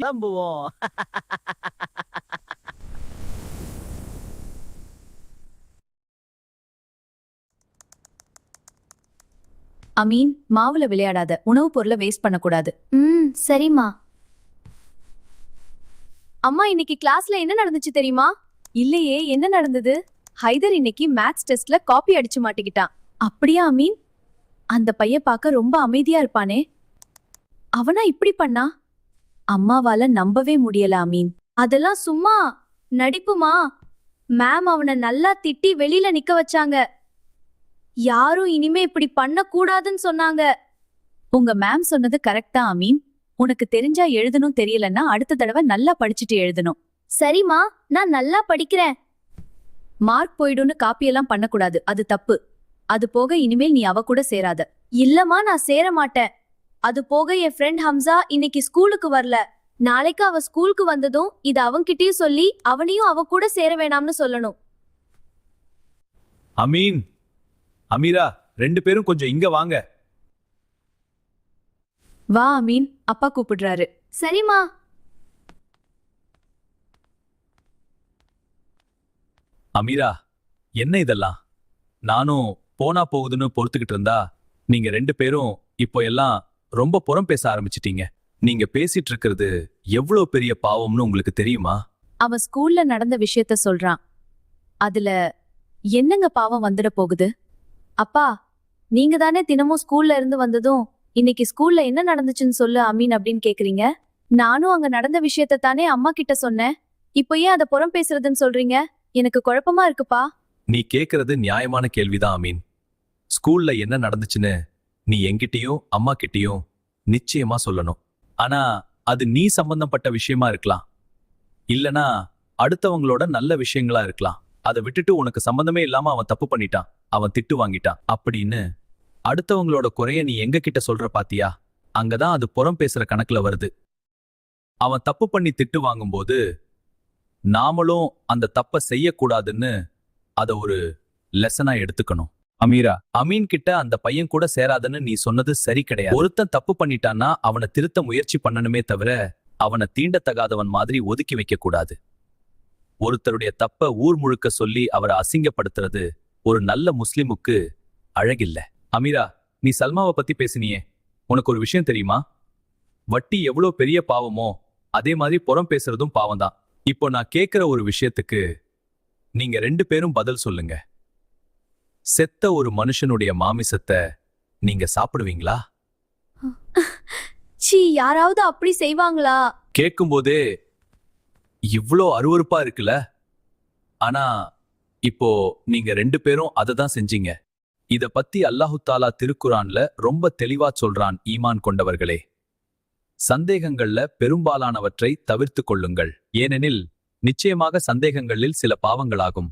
கிளம்புவோம். அமீன், மாவுல விளையாடாத. உணவுப் பொருளை வேஸ்ட் பண்ணக்கூடாது. சரிம்மா. அம்மா, இன்னைக்கு கிளாஸ்ல என்ன நடந்துச்சு தெரியுமா? இல்லையே, என்ன நடந்தது? ஹைதர் இன்னைக்கு மேத்ஸ் டெஸ்ட்ல காப்பி அடிச்சு மாட்டிக்கிட்டான். அப்படியா அமீன்? அந்த பையன் பார்க்க ரொம்ப அமைதியா இருப்பானே, அவனா இப்படி பண்ணா? அம்மாவால நம்பவே முடியல அமீன். அதெல்லாம் சும்மா நடிப்புமா. மேம் அவனை நல்லா திட்டி வெளியில நிக்க வச்சாங்க. யாரும் இனிமே இப்படி பண்ண கூடாதுன்னு சொன்னாங்க. உங்க மேம் சொன்னது கரெக்டா அமீன்? உனக்கு தெரிஞ்சா எழுதணும், தெரியலன்னா அடுத்த தடவை நல்லா படிச்சுட்டு எழுதணும். சரிம்மா, நான் நல்லா படிக்கிறேன். மார்க் போயிடும்னு காப்பியெல்லாம் பண்ணக்கூடாது, அது தப்பு. அது போக இனிமேல் நீ அவ கூட சேராத. இல்லம்மா, நான் சேர மாட்டேன். அது போக என் ஃப்ரெண்ட் ஹம்சா இன்னைக்கு ஸ்கூலுக்கு வரல. நாளைக்கு அவ ஸ்கூலுக்கு வந்ததும் இது அவன்கிட்டயும் சொல்லி அவனையும் அவ கூட சேர வேணாம்னு சொல்லணும். அமீன், அமீரா, 2 பேரும் கொஞ்சம் இங்க வாங்க. வா அமீன், அப்பா கூப்பிடுறாரு. சரிம்மா. அமீரா, என்ன இதெல்லாம்? நானும் போனா போகுதுன்னு பொறுத்துக்கிட்டு இருந்தா நீங்க 2 பேரும் இப்போ எல்லாம் ரொம்ப புறம் பேச ஆரம்பிச்சிட்டீங்க. நீங்க பேசிட்டு இருக்கிறது எவ்வளவு பெரிய பாவம்னு உங்களுக்கு தெரியுமா? அவன் ஸ்கூல்ல நடந்த விஷயத்த சொல்றான். அதுல என்னங்க பாவம் வந்துட போகுது? அப்பா, நீங்க தானே தினமும் ஸ்கூல்ல இருந்து வந்ததும் இன்னைக்கு ஸ்கூல்ல என்ன நடந்துச்சுன்னு சொல்லு அமீன் அப்படின்னு கேக்குறீங்க. நானும் அங்க நடந்த விஷயத்த தானே அம்மா கிட்ட சொன்னேன். இப்போ ஏன் அதை புறம் பேசுறதுன்னு சொல்றீங்க? எனக்கு குழப்பமா இருக்குப்பா. நீ கேக்குறது நியாயமான கேள்விதான் அமீன். ஸ்கூல்ல என்ன நடந்துச்சுன்னு நீ என்கிட்டயும் அம்மா கிட்டயும் நிச்சயமா சொல்லணும். ஆனா அது நீ சம்பந்தப்பட்ட விஷயமா இருக்கலாம், இல்லனா அடுத்தவங்களோட நல்ல விஷயங்களா இருக்கலாம். அதை விட்டுட்டு உனக்கு சம்பந்தமே இல்லாம அவன் தப்பு பண்ணிட்டான், அவன் திட்டு வாங்கிட்டான் அப்படின்னு அடுத்தவங்களோட குறைய நீ எங்க கிட்ட சொல்ற பாத்தியா? அங்கதான் அது புறம் பேசுற கணக்குல வருது. அவன் தப்பு பண்ணி திட்டு வாங்கும்போது நாமளும் அந்த தப்ப செய்யக்கூடாதுன்னு அத ஒரு லெசனா எடுத்துக்கணும். அமீரா, அமீன் கிட்ட அந்த பையன் கூட சேராதுன்னு நீ சொன்னது சரி கிடையாது. ஒருத்தன் தப்பு பண்ணிட்டான்னா அவனை திருத்த முயற்சி பண்ணணுமே தவிர அவனை தீண்டத்தகாதவன் மாதிரி ஒதுக்கி வைக்க கூடாது. ஒருத்தருடைய தப்ப ஊர் முழுக்க சொல்லி அவரை அசிங்கப்படுத்துறது ஒரு நல்ல முஸ்லிமுக்கு அழகில்ல. அமீரா, நீ சல்மாவை பத்தி பேசினியே, உனக்கு ஒரு விஷயம் தெரியுமா? வட்டி எவ்வளவு பெரிய பாவமோ அதே மாதிரி புறம் பேசுறதும் பாவம்தான். இப்போ நான் கேட்கிற ஒரு விஷயத்துக்கு நீங்க 2 பேரும் பதில் சொல்லுங்க. செத்த ஒரு மனுஷனுடைய மாமிசத்தை நீங்க சாப்பிடுவீங்களா? சீ, யாராவது அப்படி செய்வாங்களா? கேட்கும்போதே இவ்ளோ அருவருப்பா இருக்குல்ல. ஆனா இப்போ நீங்க 2 பேரும் அதை தான் செஞ்சீங்க. இத பத்தி அல்லாஹு தாலா திருக்குரான்ல ரொம்ப தெளிவா சொல்றான். ஈமான் கொண்டவர்களே, சந்தேகங்கள்ல பெரும்பாலானவற்றை தவிர்த்து கொள்ளுங்கள். ஏனெனில் நிச்சயமாக சந்தேகங்களில் சில பாவங்களாகும்.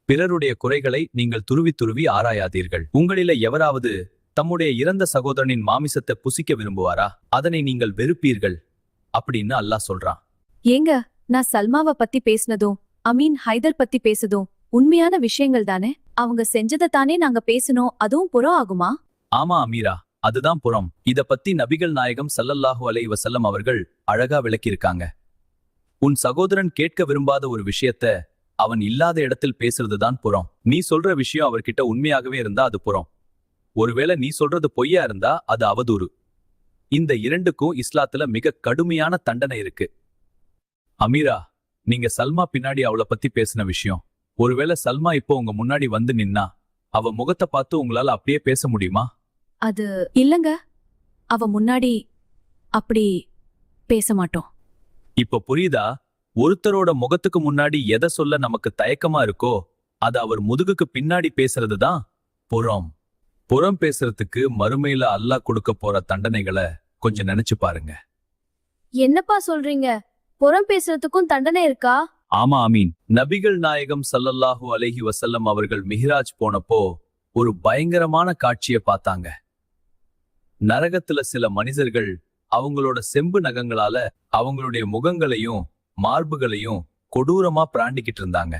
பிறருடைய குறைகளை நீங்கள் துருவி துருவி ஆராயாதீர்கள். உங்களில எவராவது தம்முடைய இறந்த சகோதரனின் மாமிசத்தை புசிக்க விரும்புவாரா? அதனை நீங்கள் வெறுப்பீர்கள் அப்படின்னு அல்லாஹ் சொல்றான். ஏங்க, நான் சல்மாவை பத்தி பேசினதும் அமீன் ஹைதர் பத்தி பேசுதும் உண்மையான விஷயங்கள் தானே? அவங்க செஞ்சதை தானே நாங்க பேசணும், அதுவும் புறம் ஆகுமா? ஆமா அமீரா, அதுதான் புறம். இத பத்தி நபிகள் நாயகம் ஸல்லல்லாஹு அலைஹி வஸல்லம் அவர்கள் அழகா விளக்கியிருக்காங்க. உன் சகோதரன் கேட்க விரும்பாத ஒரு விஷயத்த அவன் இல்லாத இடத்தில் பேசுறதுதான் புறம். நீ சொல்ற விஷயம் அவர்கிட்ட உண்மையாகவே இருந்தா அது புறம். ஒருவேளை நீ சொல்றது பொய்யா இருந்தா அது அவதூறு. இந்த 2க்கும் இஸ்லாத்துல மிக கடுமையான தண்டனை இருக்கு. அமீரா, நீங்க சல்மா பின்னாடி அவளை பத்தி பேசின விஷயம், ஒருவேளை சல்மா இப்போ உங்க முன்னாடி வந்து நின்னா அவ முகத்தை பார்த்து உங்களால அப்படியே பேச முடியுமா? அது இல்லங்க, அவ முன்னாடி அப்படி பேச மாட்டோம். இப்ப புரியுதா? ஒருத்தரோட முகத்துக்கு முன்னாடி எதை சொல்ல நமக்கு தயக்கமா இருக்கோ அது அவர் முதுகுக்கு பின்னாடி பேசுறதுதான் புறம். புறம் பேசுறதுக்கு மறுமையில அல்லாஹ் கொடுக்க போற தண்டனைகளை கொஞ்சம் நினைச்சு பாருங்க. என்னப்பா சொல்றீங்க? புறம் பேசுறதுக்கும் தண்டனை இருக்கா? ஆமா அமீன். நபிகள் நாயகம் ஸல்லல்லாஹு அலைஹி வஸல்லம் அவர்கள் மிஹ்ராஜ் போனப்போ ஒரு பயங்கரமான காட்சியை பார்த்தாங்க. நரகத்துல சில மனிதர்கள் அவங்களோட செம்பு நகங்களால அவங்களுடைய முகங்களையும் மார்புகளையும் கொடூரமா பிராண்டிக்கிட்டு இருந்தாங்க.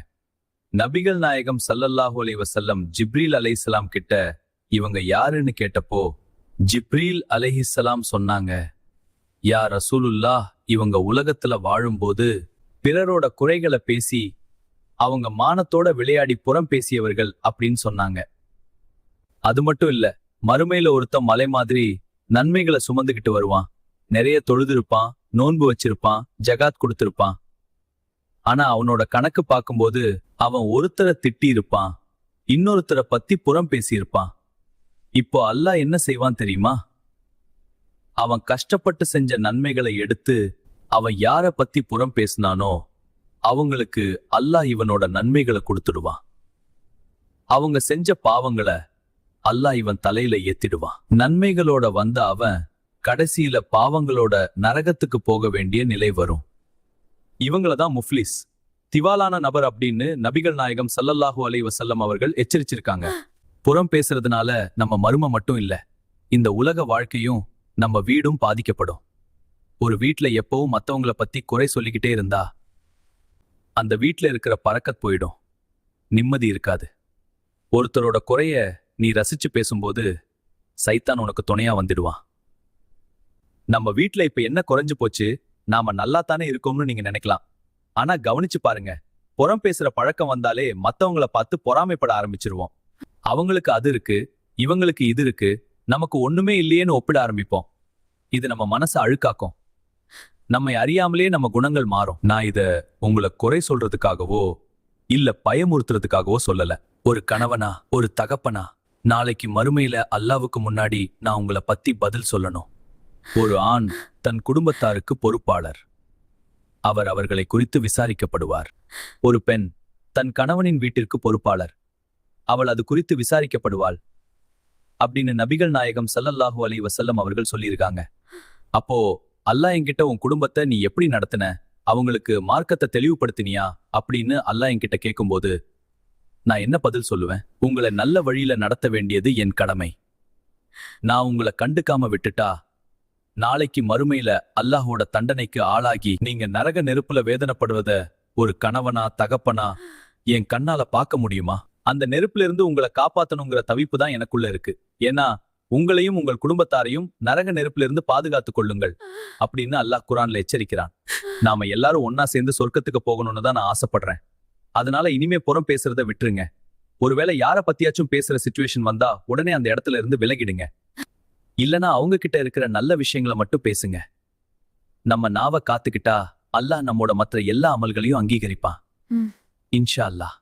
நபிகள் நாயகம் ஸல்லல்லாஹு அலைஹி வஸல்லம் ஜிப்ரீல் அலைஹிஸ்ஸலாம் கிட்ட இவங்க யாருன்னு கேட்டப்போ ஜிப்ரீல் அலைஹிஸ்ஸலாம் சொன்னாங்க, யா ரசூலுல்லாஹ், இவங்க உலகத்துல வாழும்போது பிறரோட குறைகளை பேசி அவங்க மானத்தோட விளையாடி புறம் பேசியவர்கள் அப்படின்னு சொன்னாங்க. அது மட்டும் இல்ல, மறுமையில ஒருத்தன் மலை மாதிரி நன்மைகளை சுமந்துகிட்டு வருவான். நிறைய தொழுதிருப்பான், நோன்பு வச்சிருப்பான், ஜகாத் கொடுத்திருப்பான். ஆனா அவனோட கணக்கு பார்க்கும்போது அவன் ஒருத்தரை திட்டி இருப்பான், இன்னொருத்தரை பத்தி புறம் பேசியிருப்பான். இப்போ அல்லாஹ் என்ன செய்வான் தெரியுமா? அவன் கஷ்டப்பட்டு செஞ்ச நன்மைகளை எடுத்து அவன் யார பத்தி புறம் பேசினானோ அவங்களுக்கு அல்லாஹ் இவனோட நன்மைகளை கொடுத்துடுவான். அவங்க செஞ்ச பாவங்களை அல்லாஹ் இவன் தலையில ஏத்திடுவான். நன்மைகளோட வந்த அவன் கடைசியில பாவங்களோட நரகத்துக்கு போக வேண்டிய நிலை வரும். இவங்களதான் முஃப்லிஸ், திவாலான நபர் அப்படின்னு நபிகள் நாயகம் ஸல்லல்லாஹு அலைஹி வஸல்லம் அவர்கள் எச்சரிச்சிருக்காங்க. புறம் பேசுறதுனால நம்ம மறுமை மட்டும் இல்ல, இந்த உலக வாழ்க்கையும் நம்ம வீடும் பாதிக்கப்படும். ஒரு வீட்ல எப்பவும் மத்தவங்கள பத்தி குறை சொல்லிக்கிட்டே இருந்தா அந்த வீட்ல இருக்கிற பரக்கத் போயிடும், நிம்மதி இருக்காது. ஒருத்தரோட குறைய நீ ரசிச்சு பேசும்போது சைத்தான் உனக்கு துணையா வந்துடுவான். நம்ம வீட்ல இப்ப என்ன குறைஞ்சு போச்சு, நாம நல்லா தானே இருக்கோம்னு நீங்க நினைக்கலாம். ஆனா கவனிச்சு பாருங்க, புறம் பேசுற பழக்கம் வந்தாலே மத்தவங்கள பார்த்து பொறாமைப்பட ஆரம்பிச்சிருவோம். அவங்களுக்கு அது இருக்கு, இவங்களுக்கு இது இருக்கு, நமக்கு ஒண்ணுமே இல்லையேன்னு ஒப்பிட ஆரம்பிப்போம். இது நம்ம மனசை அழுக்காக்கும். நம்மை அறியாமலே நம்ம குணங்கள் மாறும். நான் இத உங்களை குறை சொல்றதுக்காகவோ இல்ல பயமுறுத்துறதுக்காகவோ சொல்லல. ஒரு கணவனா, ஒரு தகப்பனா, நாளைக்கு மறுமையில அல்லாவுக்கு முன்னாடி நான் உங்களை பத்தி பதில் சொல்லணும். ஒரு ஆண் தன் குடும்பத்தாருக்கு பொறுப்பாளர், அவர் அவர்களை குறித்து விசாரிக்கப்படுவார். ஒரு பெண் தன் கணவனின் வீட்டிற்கு பொறுப்பாளர், அவள் அது குறித்து விசாரிக்கப்படுவாள் அப்படின்னு நபிகள் நாயகம் ஸல்லல்லாஹு அலைஹி வஸல்லம் அவர்கள் சொல்லியிருக்காங்க. அப்போ அல்லாஹ் என்கிட்ட உன் குடும்பத்தை நீ எப்படி நடத்தின, அவங்களுக்கு மார்க்கத்தை தெளிவுபடுத்தினியா அப்படின்னு அல்லாஹ் என்கிட்ட கேட்கும்போது நான் என்ன பதில் சொல்லுவேன்? உங்களை நல்ல வழியில நடத்த வேண்டியது என் கடமை. நான் உங்களை கண்டுக்காம விட்டுட்டா நாளைக்கு மறுமையில அல்லாஹோட தண்டனைக்கு ஆளாகி நீங்க நரக நெருப்புல வேதனைப்படுவத ஒரு கணவனா தகப்பனா என் கண்ணால பார்க்க முடியுமா? அந்த நெருப்புல இருந்து உங்களை காப்பாத்தணுங்கிற தவிப்பு தான் எனக்குள்ள இருக்கு. ஏன்னா உங்களையும் உங்கள் குடும்பத்தாரையும் நரக நெருப்புல இருந்து பாதுகாத்துக் கொள்ளுங்கள் அப்படின்னு அல்லாஹ் குர்ஆன்ல எச்சரிக்கிறான். நாம எல்லாரும் ஒன்னா சேர்ந்து சொர்க்கத்துக்கு போகணும்னு தான் நான் ஆசைப்படுறேன். அதனால இனிமே புறம் பேசுறத விட்டுருங்க. ஒருவேளை யார பத்தியாச்சும் பேசுற சிச்சுவேஷன் வந்தா உடனே அந்த இடத்துல இருந்து விலகிடுங்க. இல்லனா அவங்க கிட்ட இருக்கிற நல்ல விஷயங்களை மட்டும் பேசுங்க. நம்ம நாவ காத்துக்கிட்டா அல்லாஹ் நம்மோட மற்ற எல்லா அமல்களையும் அங்கீகரிப்பான். இன்ஷா அல்லாஹ்.